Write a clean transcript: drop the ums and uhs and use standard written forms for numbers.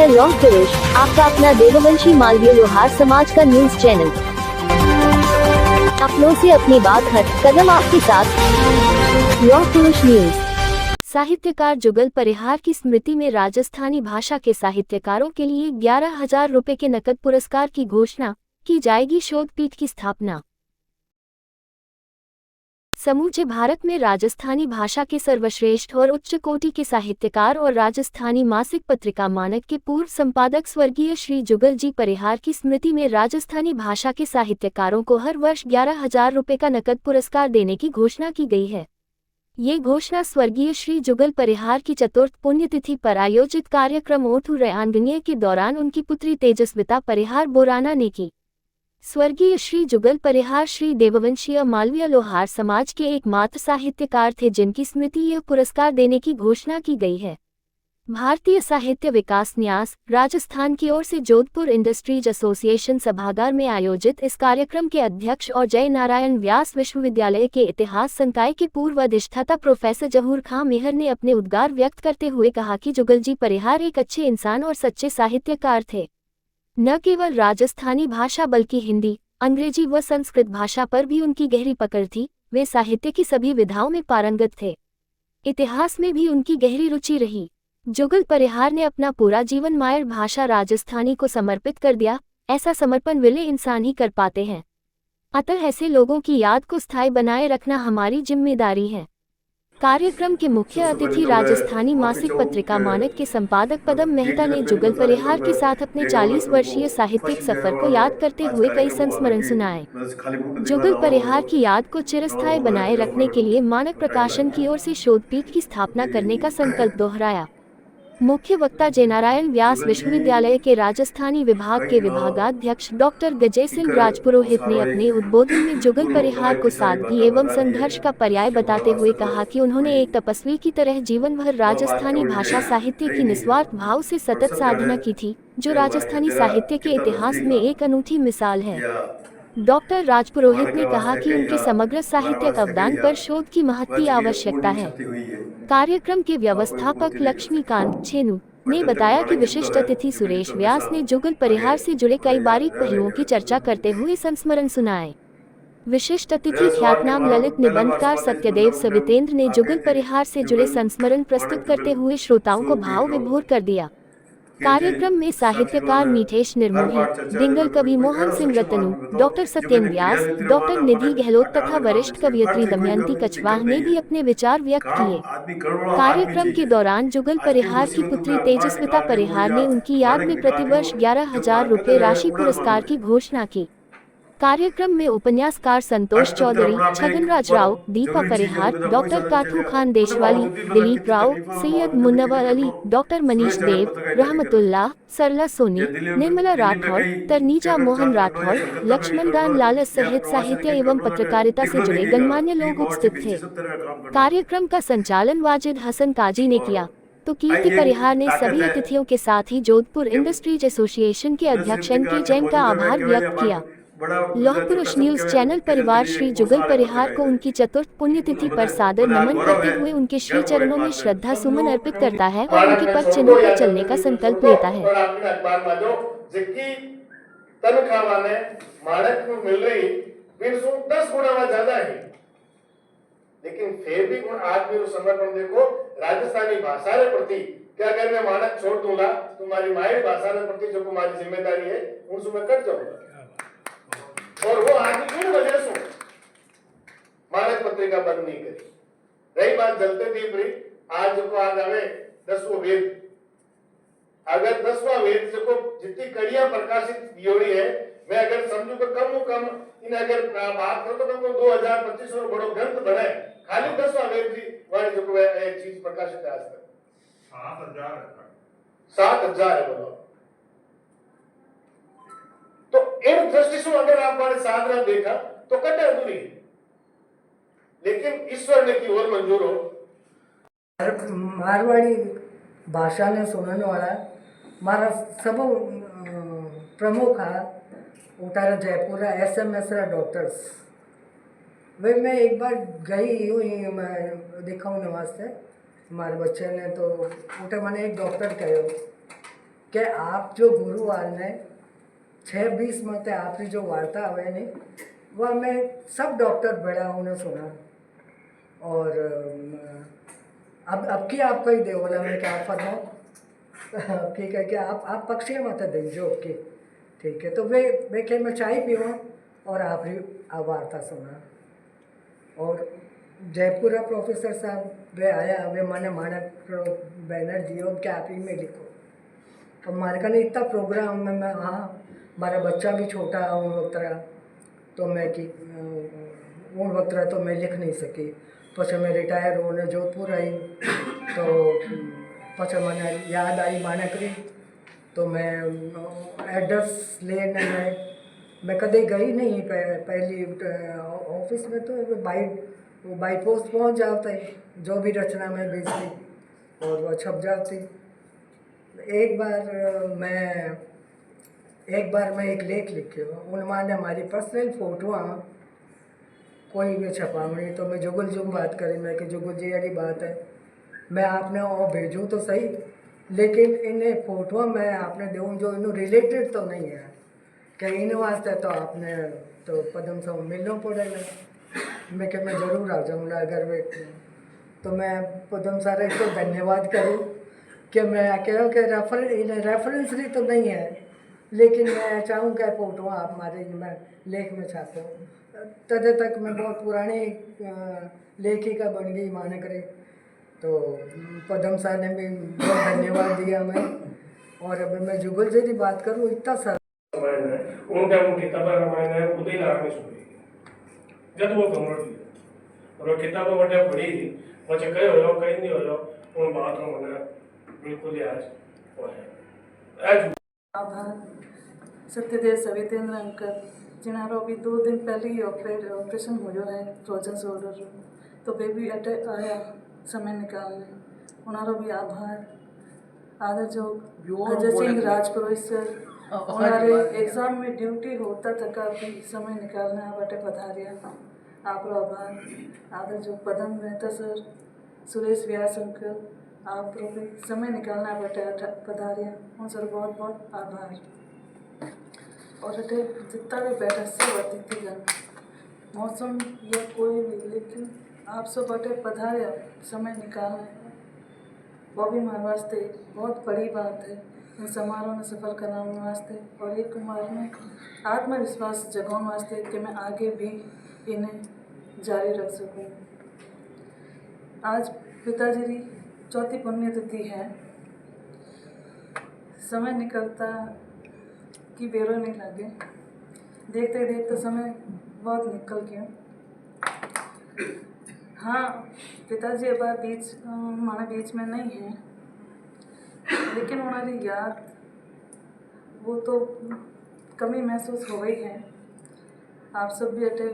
मैं लौह पुरुष, आपका अपना देववंशी मालवीय लोहार समाज का न्यूज चैनल। अपनों से अपनी बात हट, कदम आपके साथ। लौह पुरुष न्यूज। साहित्यकार जुगल परिहार की स्मृति में राजस्थानी भाषा के साहित्यकारों के लिए 11,000 रुपए के नकद पुरस्कार की घोषणा की जाएगी। शोध पीठ की स्थापना। समूचे भारत में राजस्थानी भाषा के सर्वश्रेष्ठ और उच्च कोटि के साहित्यकार और राजस्थानी मासिक पत्रिका मानक के पूर्व संपादक स्वर्गीय श्री जुगल जी परिहार की स्मृति में राजस्थानी भाषा के साहित्यकारों को हर वर्ष 11,000 रुपए का नकद पुरस्कार देने की घोषणा की गई है। ये घोषणा स्वर्गीय श्री जुगल परिहार की चतुर्थ पुण्यतिथि पर आयोजित कार्यक्रम ओठू रयांगनीय के दौरान उनकी पुत्री तेजस्विता परिहार बोराना ने की। स्वर्गीय श्री जुगल परिहार श्री देववंशीय मालवीय लोहार समाज के एकमात्र साहित्यकार थे जिनकी स्मृति यह पुरस्कार देने की घोषणा की गई है। भारतीय साहित्य विकास न्यास राजस्थान की ओर से जोधपुर इंडस्ट्रीज एसोसिएशन सभागार में आयोजित इस कार्यक्रम के अध्यक्ष और जय नारायण व्यास विश्वविद्यालय के इतिहास संकाय के पूर्व अधिष्ठाता प्रोफेसर जहूर खां मेहर ने अपने उद्गार व्यक्त करते हुए कहा कि जुगल जी परिहार एक अच्छे इंसान और सच्चे साहित्यकार थे। न केवल राजस्थानी भाषा बल्कि हिंदी, अंग्रेजी व संस्कृत भाषा पर भी उनकी गहरी पकड़ थी। वे साहित्य की सभी विधाओं में पारंगत थे। इतिहास में भी उनकी गहरी रुचि रही। जुगल परिहार ने अपना पूरा जीवन मायर भाषा राजस्थानी को समर्पित कर दिया। ऐसा समर्पण विले इंसान ही कर पाते हैं। अतः ऐसे लोगों की याद को स्थायी बनाए रखना हमारी जिम्मेदारी है। कार्यक्रम के मुख्य अतिथि राजस्थानी मासिक पत्रिका मानक के संपादक पदम मेहता ने जुगल परिहार के साथ अपने 40 वर्षीय साहित्यिक सफर को याद करते हुए कई संस्मरण सुनाए। जुगल परिहार की याद को चिरस्थायी बनाए रखने के लिए मानक प्रकाशन की ओर से शोधपीठ की स्थापना करने का संकल्प दोहराया। मुख्य वक्ता जयनारायण व्यास विश्वविद्यालय के राजस्थानी विभाग के विभागाध्यक्ष डॉक्टर गजय सिंह राजपुरोहित ने अपने उद्बोधन में जुगल परिहार को सादगी एवं संघर्ष का पर्याय बताते हुए कहा कि उन्होंने एक तपस्वी की तरह जीवन भर राजस्थानी भाषा साहित्य की निस्वार्थ भाव से सतत साधना की थी, जो राजस्थानी साहित्य के इतिहास में एक अनूठी मिसाल है। डॉक्टर राजपुरोहित ने कहा कि उनके समग्र साहित्यिक अवदान पर शोध की महती आवश्यकता है। कार्यक्रम के व्यवस्थापक लक्ष्मीकांत छेनू ने बताया कि विशिष्ट अतिथि सुरेश व्यास ने जुगल परिहार से जुड़े कई बारीक पहलुओं की चर्चा करते हुए संस्मरण सुनाए। विशिष्ट अतिथि ख्यातनाम ललित निबंधकार सत्यदेव सवितेंद्र ने जुगल परिहार से जुड़े संस्मरण प्रस्तुत करते हुए श्रोताओं को भाव विभोर कर दिया। कार्यक्रम में साहित्यकार मीठेश निर्मोही, दिंगल कवि मोहन सिंह रतनू, डॉक्टर सत्येन व्यास, डॉक्टर निधि गहलोत तथा वरिष्ठ कवयित्री दमयंती कछवाह ने भी अपने विचार व्यक्त किए। कार्यक्रम के दौरान जुगल परिहार की पुत्री तेजस्विता परिहार ने उनकी याद में प्रतिवर्ष 11,000 रुपए राशि पुरस्कार की घोषणा की। कार्यक्रम में उपन्यासकार संतोष चौधरी, छगनराज राव, दीपा परिहार, डॉक्टर काथू खान देशवाली, दिलीप राव, सैयद मुन्नवर अली, डॉक्टर मनीष देव, रहमतुल्लाह, सरला सोनी, निर्मला राठौड़, तरनीजा मोहन राठौड़, लक्ष्मण दान लालस सहित साहित्य एवं पत्रकारिता से जुड़े गणमान्य लोग उपस्थित थे। कार्यक्रम का संचालन वाजिद हसन काजी ने किया तो कीर्ति परिहार ने सभी अतिथियों के साथ ही जोधपुर इंडस्ट्रीज एसोसिएशन के अध्यक्ष NK जैन का आभार व्यक्त किया। लौह पुरुष न्यूज चैनल परिवार श्री जुगल परिहार को उनकी चतुर्थ पुण्यतिथि पर सादर नमन करते हुए उनके श्री चरणों में श्रद्धा सुमन अर्पित करता है और उनके पद चिन्हों पर चलने का संकल्प लेता है। लेकिन फिर भी आज भी समर्पण देखो राजस्थानी भाषा के प्रति क्या अगर मैं मानक छोड़ दूंगा तुम्हारी माई भाषा के प्रति जो तुम्हारी जिम्मेदारी है उनसे मैं कट जाऊंगा। और वो आज की वजह से मानक पत्रिका बंद नहीं करी। रही बात जलते दीप रही, आज जो आज हमें 10वां वेद, अगर 10वां वेद को जितनी कड़ियां प्रकाशित योड़ी है, मैं अगर समझू तो कम इन अगर बात करो तो 2025 और बड़ो ग्रंथ बने खाली 10वां वेद की वाणी जो एक चीज प्रकाशित है आज तक 7,000 है बोलो। तो इन दृष्टि से अगर आप हमारे साधना देखा तो कटे अधूरी है, लेकिन ईश्वर ने की और मंजूर हो। मारवाड़ी भाषा ने सुनने वाला मारा सब प्रमुख है उतारा जयपुर SMS डॉक्टर्स वे मैं एक बार गई हुई मैं दिखाने वास्ते हमारे बच्चे ने तो उठे मैंने एक डॉक्टर कहो कि आप जो गुरुवार ने 6:20 मते आपकी जो वार्ता हुए ने वह मैं सब डॉक्टर बड़ा उन्हें सुना। और अब की आपका ही दे बोला मैं क्या फरमाऊँ। ठीक है कि आप पक्षी मत दीजिए ओके ठीक है। तो वे के मैं चाय पीवा और आप ही वार्ता सुना। और जयपुरा प्रोफेसर साहब वे आया वे मैंने मानक बैनर दियो कि आप ही में लिखो। अब मारे का इतना प्रोग्राम में मैं हाँ हमारा बच्चा भी छोटा है उन वक्त रहा तो मैं कि उन वक्त रहा तो मैं लिख नहीं सकी। પછી मैं रिटायर होने जोधपुर आई तो પછી मैंने याद आई मानकरी तो मैं एड्रेस लेने मैं कभी गई नहीं पहली ऑफिस में तो बाई पोस्ट पहुंच जाता है जो भी रचना मैं भेजती और वह छप जाती। एक बार मैं एक लेख लिखियो उनमें हमारी पर्सनल फोटो कोई भी छपावनी तो मैं जुगल जुम बात करी मैं कि जुगल जी वाली बात है मैं आपने वो भेजूँ तो सही लेकिन इन फोटो में आपने दूँ जो इन रिलेटेड तो नहीं है कि इन वास्ते तो आपने तो पदम से मिलना पड़ेगा। मैं कि मैं ज़रूर आ जाऊँगा अगर वे तो मैं पदम सारे को धन्यवाद करूँ कि मैं कहो कि रेफरेंस भी तो नहीं है लेकिन मैं चाहूँ कि फोटो आप हमारे मैं लेख में छापो। तद तक मैं बहुत पुरानी लेखिका बन गई माने करे तो पदम साहब ने भी बहुत धन्यवाद दिया मैं। और अब मैं जुगल जी की बात करूँ इतना सारा उनका किताबा रामायण है उदय नारायण सुनी जब वो कमर थी और किताबा वटे पढ़ी પછી કયો હોયો કઈ નહીં હોયો હું બાત મને बिल्कुल याद है आज आभार सत्यदेव सवितेंद्र अंकल जिनारो अभी 2 दिन पहले ही ऑपरेशन हो है फ्रोजन शोल्डर तो वे भी अटैक आया समय निकालने उनारो भी आभार आदर जो अजय सिंह राजपुरोहित सर हमारे एग्ज़ाम में ड्यूटी होता तक भी समय निकालना बटे पधारिया आप आभार आदर जो पदम मेहता सर सुरेश व्यास अंकल आप भी समय निकालना बटे पधारिया उन सर बहुत बहुत आभार। और अटे जितना भी बैठा सब अतिथिगण मौसम या कोई भी लेकिन आप सब बटे पधारिया समय निकालना वो भी हमारे वास्ते बहुत बड़ी बात है इन समारोह में सफल कराने वास्ते और एक कुमार में आत्मविश्वास जगाने वास्ते कि मैं आगे भी इन्हें जारी रख सकूं। आज पिताजी की चौथी पुण्यतिथि है। समय निकलता कि बेरो नहीं लगे देखते देखते समय बहुत निकल गया। हाँ पिताजी अब हमारे बीच में नहीं है लेकिन उन्होंने याद वो तो कमी महसूस हो गई है। आप सब भी अटे